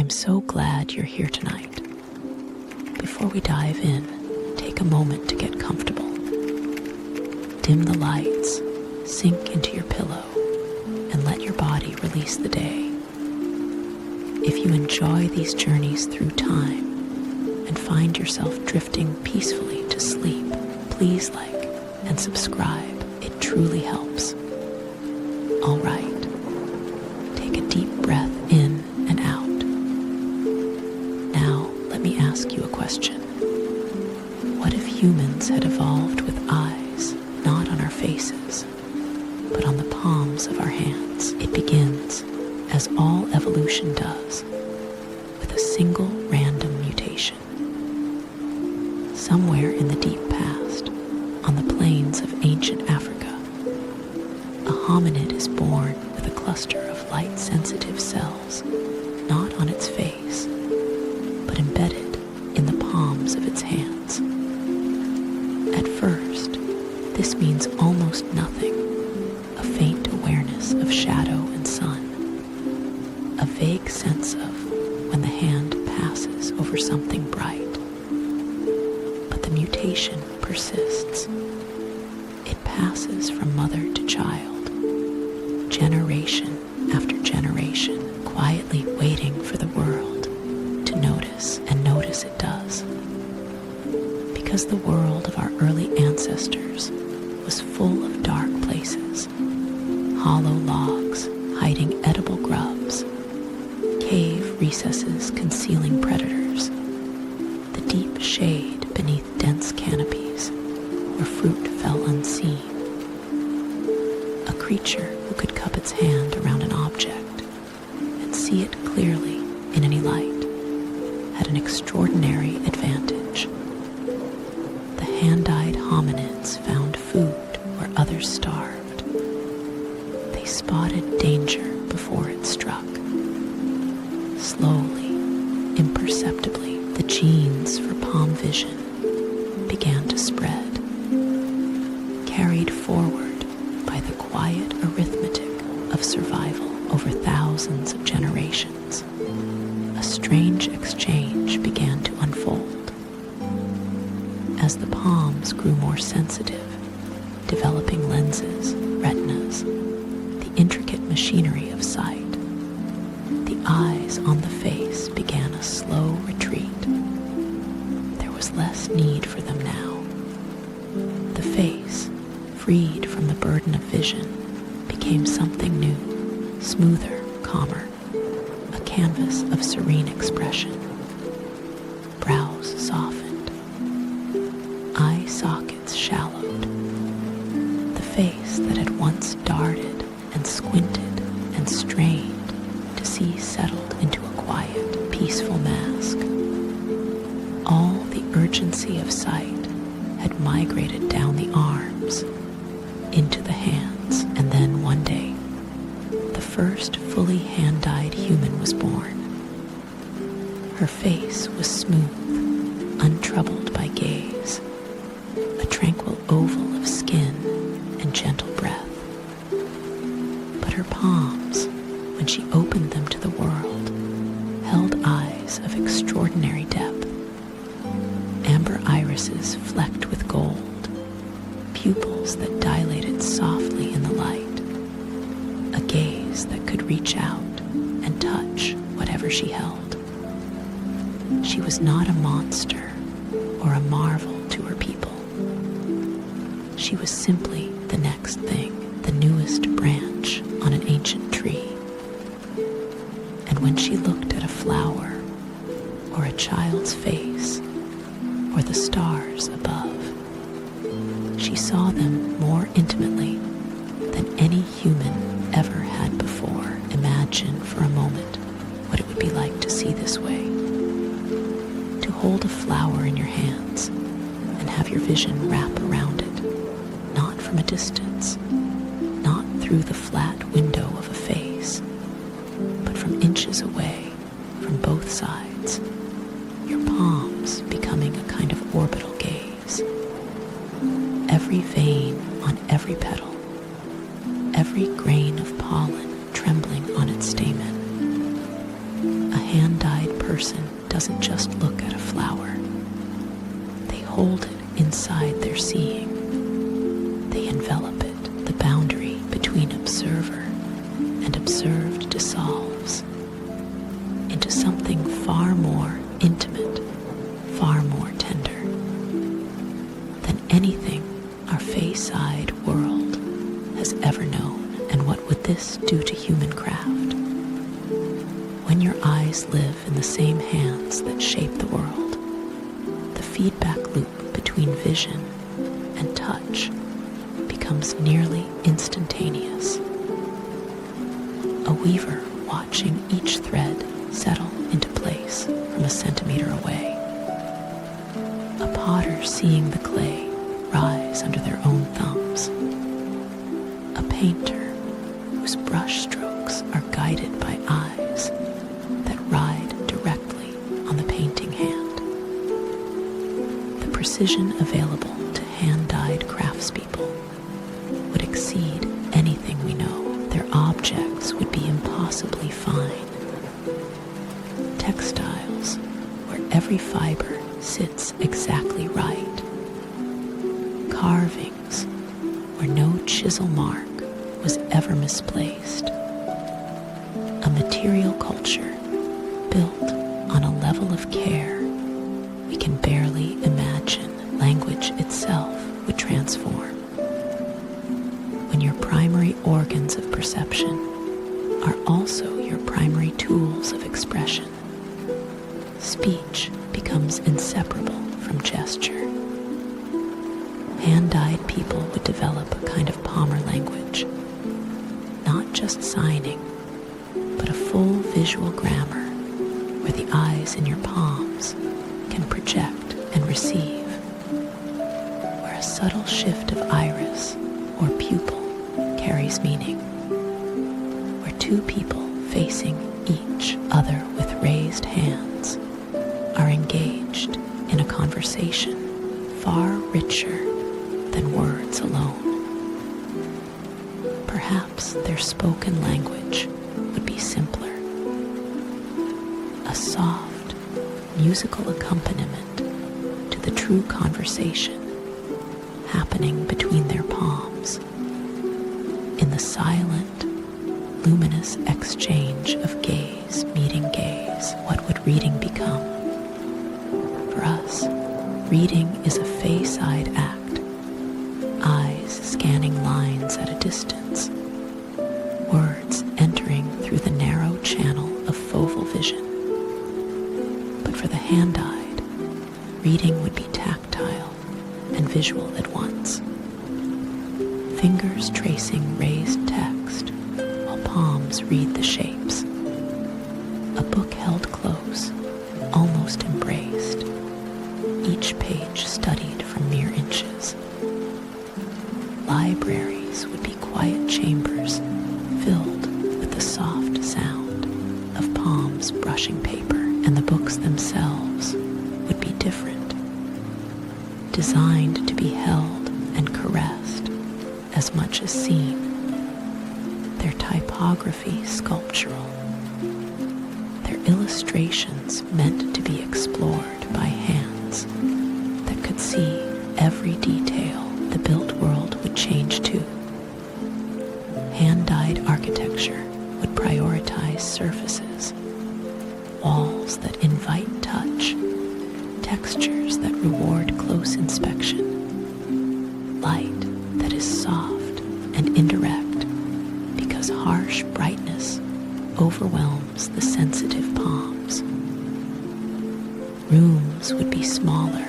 I'm so glad you're here tonight. Before we dive in, take a moment to get comfortable. Dim the lights, sink into your pillow, and let your body release the day. If you enjoy these journeys through time and find yourself drifting peacefully to sleep, please like and subscribe. It truly helps. All right, take a deep breath in and out. Now, let me ask you a question. What if humans had evolved with eyes not on our faces, but on the palms of our hands? It begins, as all evolution does, with a single random mutation. Somewhere in the deep past, on the plains of ancient Africa, a hominid is born with a cluster of light-sensitive cells, not on its face, but embedded in the palms of its hands. At first, this means almost nothing, a faint awareness of shadow and sun, a vague sense of when the hand passes over something bright. But the mutation persists. It passes from mother to child, generation after generation, quietly waiting for the world to notice, and notice it does. Because the world of our early ancestors was full of dark places, hollow logs hiding edible grubs, cave recesses concealing predators, the deep shade beneath dense canopies where fruit fell unseen. A creature who could cup its hand around an object and see it clearly in any light had an extraordinary advantage. The hand-eyed hominids found food where others starved. They spotted danger before it struck. Slowly, imperceptibly, the genes for palm vision began to spread, carried forward by the quiet arithmetic of survival over thousands of generations. A strange exchange began to unfold. As the palms grew more sensitive, developing lenses, retinas, the intricate machinery of sight, the eyes on the face began a slow retreat. There was less need for them now. The face, freed from the burden of vision, became something new, smoother, calmer, a canvas of serene expression. Brows softened, eye sockets shallowed. The face that had once darted and squinted and strained to see settled into a quiet, peaceful mask. All the urgency of sight had migrated down the arms, into the hands, and then one day, the first fully hand-dyed human was born. Her face was smooth, untroubled by gaze, a tranquil oval of skin and gentle breath. But her palms, when she opened them to the world, held eyes of extraordinary depth, amber irises flecked with gold, pupils that dilated softly in the light, a gaze that could reach out and touch whatever she held. She was not a monster or a marvel to her people. She was simply the next thing, the newest branch on an ancient tree. And when she looked at a flower, or a child's face, or the stars above, she saw them more intimately than any human ever had before. Imagine for a moment what it would be like to see this way. To hold a flower in your hands and have your vision wrap around it, not from a distance, not through the flat window of a face, but from inches away, from both sides, your palms becoming a kind of orbital gaze. Every vein on every petal, every grain of pollen trembling on its stamen. A hand-dyed person doesn't just look at a flower. They hold it inside their seeing. They envelop it. The boundary between observer and observed dissolves into something far more intimate, far more tender than anything our Fayside world has ever known. And what would this do to human craft? When your eyes live in the same hands that shape the world, the feedback loop between vision and touch becomes nearly instantaneous. A weaver watching each thread settle into place from a centimeter away. A potter seeing the clay rise under their own thumbs. A painter whose brush strokes are guided by eyes that ride directly on the painting hand. The precision available to hand-dyed craftspeople would exceed anything we know. Their objects would be impossibly fine. Textiles where every fiber sits exactly right. Carvings where no chisel mark was ever misplaced. A material culture built on a level of care we can barely imagine. Language itself would transform. When your primary organs of perception are also your primary tools of expression, speech becomes inseparable from gesture. Hand-dyed people would develop a kind of Palmer language, not just signing, but a full visual grammar where the eyes in your palms can project and receive, where a subtle shift of iris or pupil carries meaning, where two people facing each other with raised hands are engaged in a conversation far richer than words alone. Perhaps their spoken language would be simpler. A soft, musical accompaniment to the true conversation happening between their palms. In the silent, luminous exchange of gaze meeting gaze, what would reading become? For us, reading is a Fayside act. Eyes scanning lines at a distance, words entering through the narrow channel of foval vision. But for the hand-eyed, reading would be tactile and visual at once. Fingers tracing raised text while palms read the shapes. A book held close, almost embraced, each page studied from mere inches. Libraries would be quiet chambers filled with the soft sound of palms brushing paper, and the books themselves would be different, designed to be held and caressed as much as seen, their typography sculptural, their illustrations meant to be explored by hands that could see every detail the built world would change too. Hand-dyed architecture would prioritize surfaces, walls that invite touch, textures that reward close inspection, light that is soft and indirect because harsh brightness overwhelms the sensitive palms. Rooms would be smaller,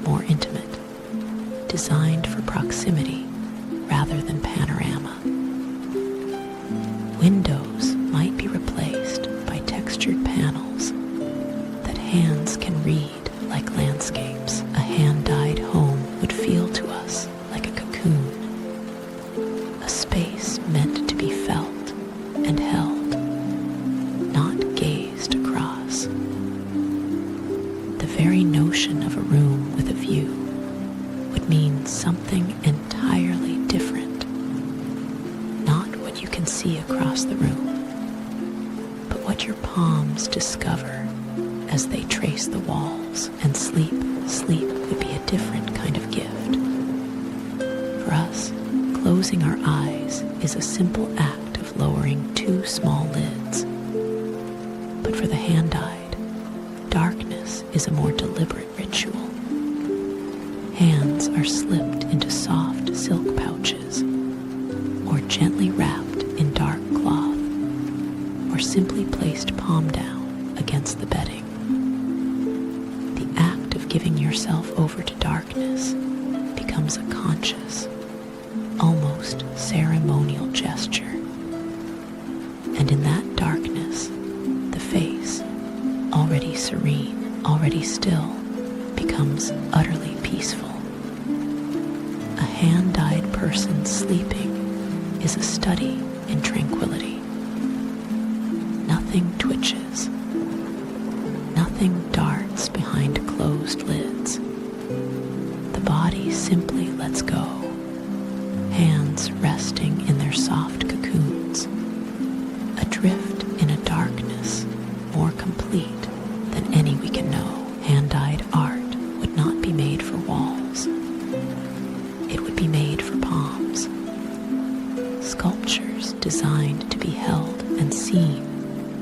more intimate, designed for proximity rather than panorama. Windows might be replaced by textured panels that hands can read like landscapes. A hand-dyed home would feel to us like a cocoon, a space meant to be felt and held, not gazed across. The very notion of a room with a view would mean something entirely different. Not what you can see across the room, but what your palms discover as they trace the walls, and sleep would be a different kind of gift. For us, closing our eyes is a simple act of lowering 2 small lids. But for the hand-eyed, darkness is a more deliberate ritual. Hands are slipped into soft silk pouches, or gently wrapped in dark cloth, or simply placed palm down against the bedding. The act of giving yourself over to darkness becomes a conscious, almost ceremonial gesture. And in that darkness, the face, already serene, already still, becomes utterly peaceful. A hand-dyed person sleeping is a study in tranquility. Nothing twitches. Nothing darts behind closed lids. The body simply lets go, hands resting in their soft cocoons, adrift in a darkness more complete than any we can know. Hand-dyed art would not be made for walls. It would be made for palms. Sculptures designed to be held and seen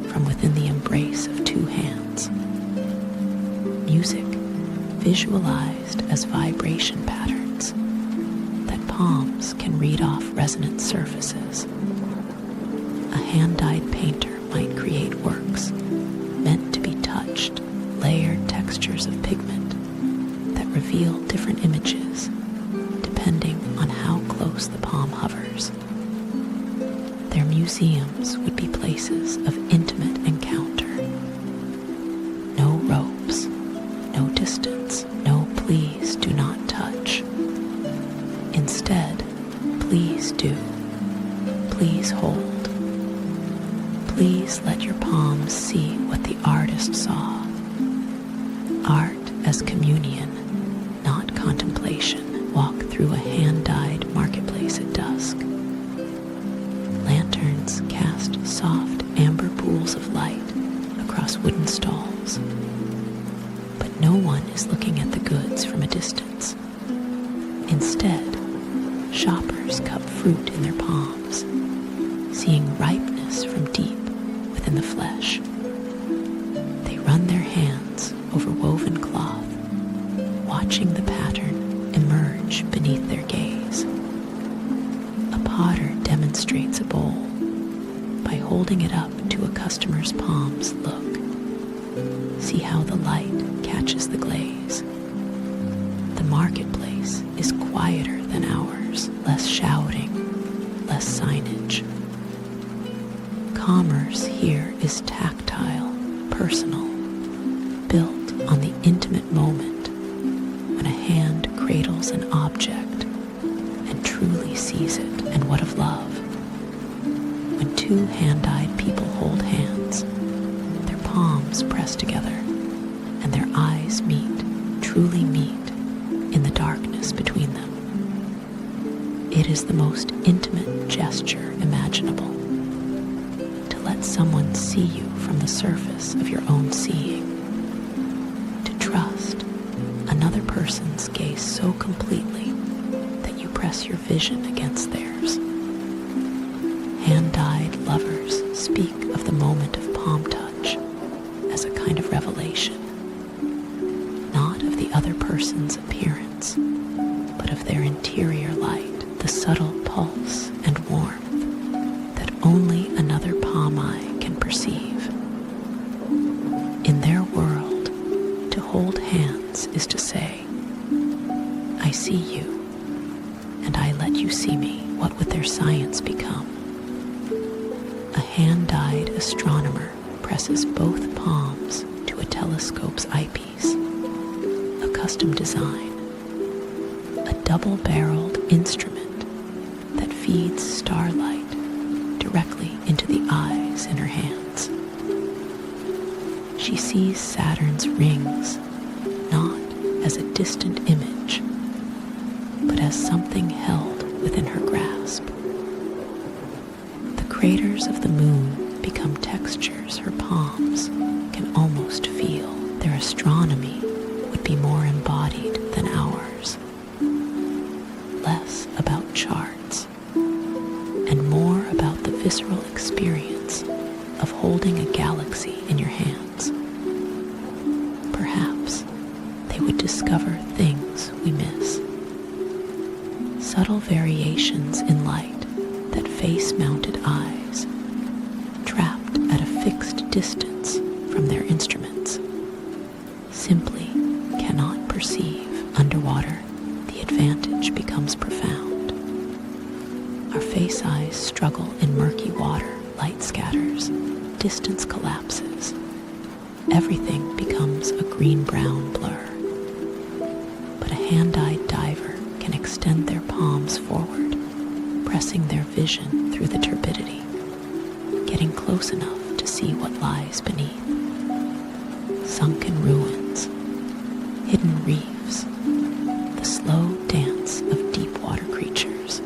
from within the embrace of 2 hands. Music visualized as vibration patterns that palms can read off resonant surfaces. A hand-dyed painter might create works meant to be touched, layered textures of pigment that reveal different images depending on how close the palm hovers. Their museums would be places of intimate encounter. No ropes, no distance, no please do not touch. Instead, please do. Please hold. Please let your palms see what the artist saw. Art as communion, not contemplation. Walk through a hand-dyed marketplace at dusk. Lanterns cast soft amber pools of light across wooden stalls. But no one is looking at the goods from a distance. Instead, shoppers cup fruit in their palms, seeing ripeness from deep within the flesh. They run their hands over woven cloth, watching the pattern emerge beneath their gaze. A potter demonstrates a bowl by holding it up to a customer's palms. Look. See how the light catches the glaze. The marketplace is quieter than ours, less shouting, less signage. Commerce here is tactile, personal, built on the intimate moment when a hand cradles an object and truly sees it. And what of love? When 2 hand-dyed people hold hands, their palms press together and their eyes meet, truly meet, in the darkness between them. It is the most intimate gesture imaginable, to let someone see you from the surface of your own seeing, to trust another person's gaze so completely that you press your vision against theirs. Hand-dyed lovers speak of the moment of palm touch as a kind of revelation, not of the other person's appearance, but of their interior light, the subtle pulse and warmth that only another palm eye can perceive. In their world, to hold hands is to say, I see you, and I let you see me. What would their science become? A hand-dyed astronomer presses both palms to a telescope's eyepiece, a custom design, a double-barreled instrument that feeds starlight directly into the eyes in her hands. She sees Saturn's rings not as a distant image, but as something held within her grasp. The craters of the moon become textures her palms can almost feel. holding a galaxy in your hands. Perhaps they would discover things we miss. Subtle variations in light that face-mounted eyes, trapped at a fixed distance from their instruments, simply cannot perceive. Underwater, the advantage becomes profound. Our face eyes struggle in murky water, light scatters, distance collapses. Everything becomes a green-brown blur. But a hand-eyed diver can extend their palms forward, pressing their vision through the turbidity, getting close enough to see what lies beneath. Sunken ruins, hidden reefs, the slow dance of deep-water creatures.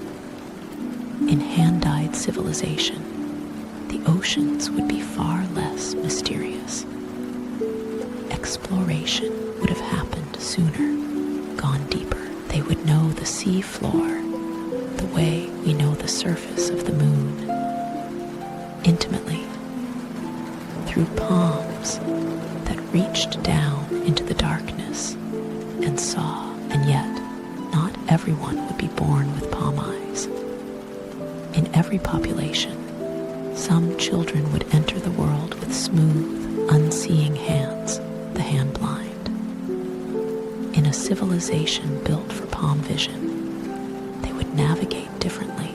In hand-eyed civilization, the oceans would be far less mysterious. Exploration would have happened sooner, gone deeper. They would know the sea floor the way we know the surface of the moon, intimately, through palms that reached down into the darkness and saw. And yet, not everyone would be born with palm eyes. In every population, some children would enter the world with smooth, unseeing hands, the hand blind. In a civilization built for palm vision, they would navigate differently.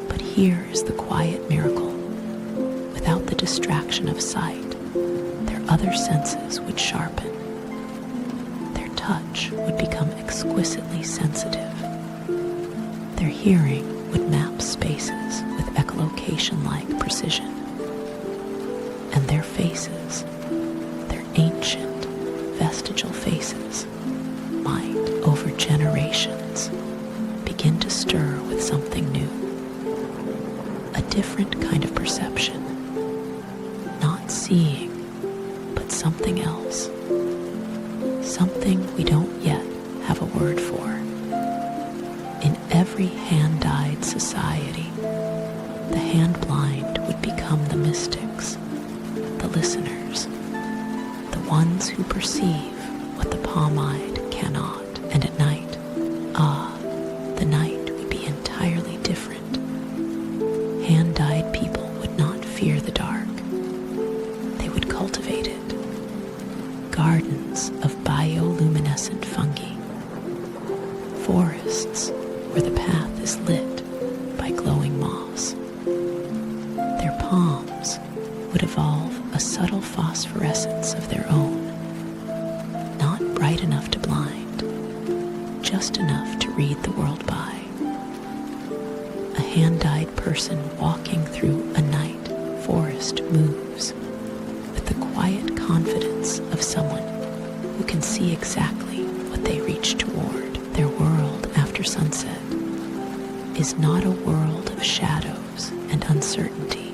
But here is the quiet miracle. Without the distraction of sight, their other senses would sharpen. Their touch would become exquisitely sensitive. Their hearing would map spaces with echolocation-like precision. And their faces, their ancient, vestigial faces, might, over generations, begin to stir with something new. A different kind of perception. Not seeing, but something else. Something we don't yet have a word for. In every hand-eyed society, the hand-blind would become the mystics, the listeners, the ones who perceive what the palm-eyed cannot. And at night, the night would be entirely different. Hand-eyed people would not fear the dark. They would cultivate it. Gardens of bioluminescent fungi, forests where the path is lit by glowing moss. Their palms would evolve a subtle phosphorescence of their own, not bright enough to blind, just enough to read the world by. A hand-eyed person walking through a night forest moves with the quiet confidence of someone who can see exactly what they reach toward. Their world after sunset is not a world of shadows and uncertainty,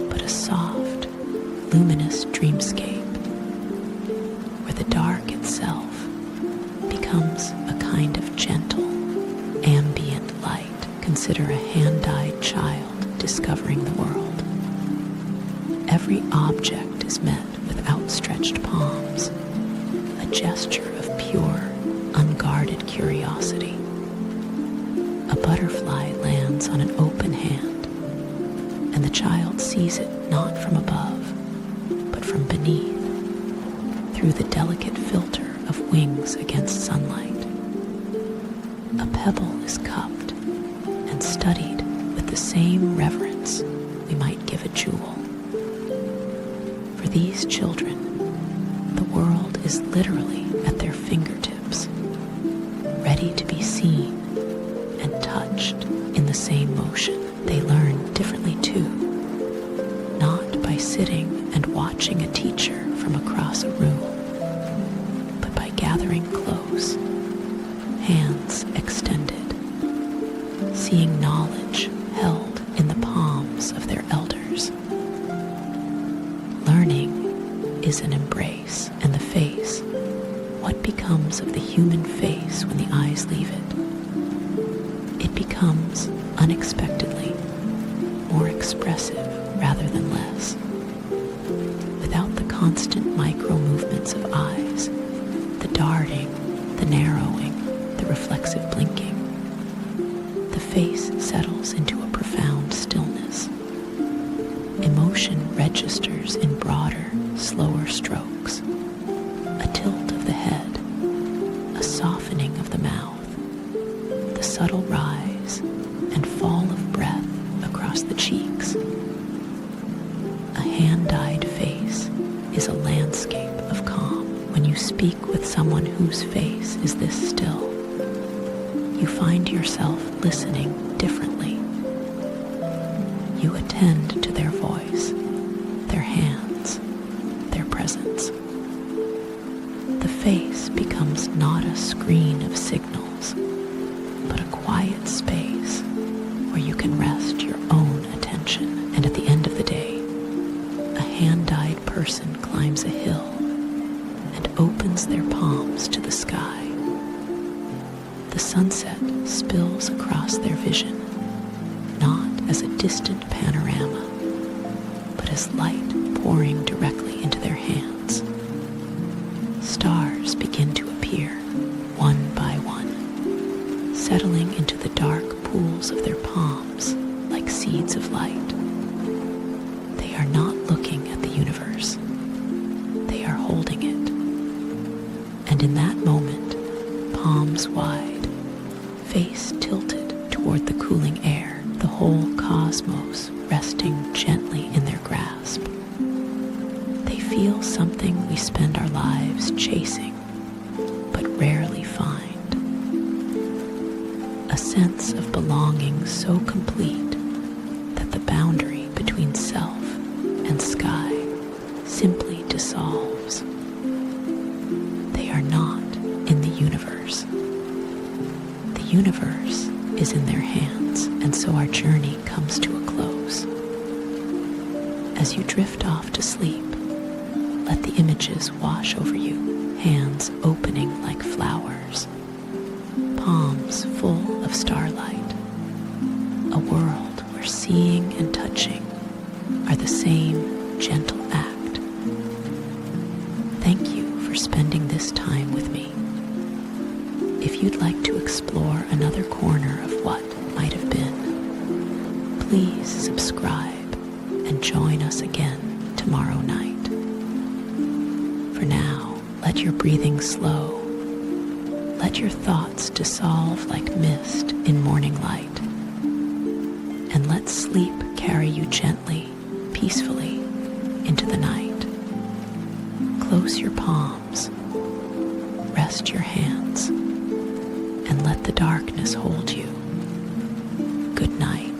but a soft, luminous dreamscape where the dark itself becomes a kind of gentle, ambient light. Consider a hand-eyed child discovering the world. Every object is met with outstretched palms, a gesture of pure, unguarded curiosity. A butterfly lands on an open hand, and the child sees it not from above, but from beneath, through the delicate filter of wings against sunlight. A pebble is cupped and studied with the same reverence we might give a jewel. For these children, the world is literally at their fingertips, ready to be seen and touched in the same motion. They learn differently too, not by sitting and watching a teacher from across a room, but by gathering close, hands extended, seeing knowledge held in the palms of their elders. Learning is an embrace, and the face, what becomes of the human face when the eyes leave it? It becomes, unexpectedly, more expressive, rather than less. Without the constant micro movements of eyes, the darting, the narrowing, the reflexive blinking, the face settles into a profound stillness. Emotion registers in broader, slower strokes, a tilt of the head, a softening of the mouth, the subtle rise and fall of breath across the cheeks. A hand-dyed face is a landscape of calm. When you speak with someone whose face is this still, you find yourself listening differently. You attend to their voice, their hands, their presence. The face becomes not a screen of signals, but a quiet space where you can rest your own attention. And at the end of the day, a hand-dyed person climbs a hill and opens their palms to the sky. The sunset spills across their vision, not as a distant panorama, but as light pouring directly into their hands. Stars begin to appear, one by one, settling into the dark pools of their palms like seeds of light. They are not looking at the universe. They are holding it. And in that moment, palms wide, face tilted toward the cooling air, the whole cosmos resting gently in their grasp. They feel something we spend our lives chasing, but rarely find. A sense of belonging so complete that the boundary between self and sky simply dissolves. They are not in the universe. The universe is in their hands, and so our journey comes to a close. As you drift off to sleep, let the images wash over you, hands opening like flowers, palms full of starlight, a world where seeing and touching are the same gentle act. Thank you for spending this time with me. If you'd like to explore another corner of what might have been, please subscribe and join us again tomorrow night. For now, let your breathing slow. Let your thoughts dissolve like mist in morning light. And let sleep carry you gently, peacefully into the night. Close your palms, rest your hands, and let the darkness hold you. Good night.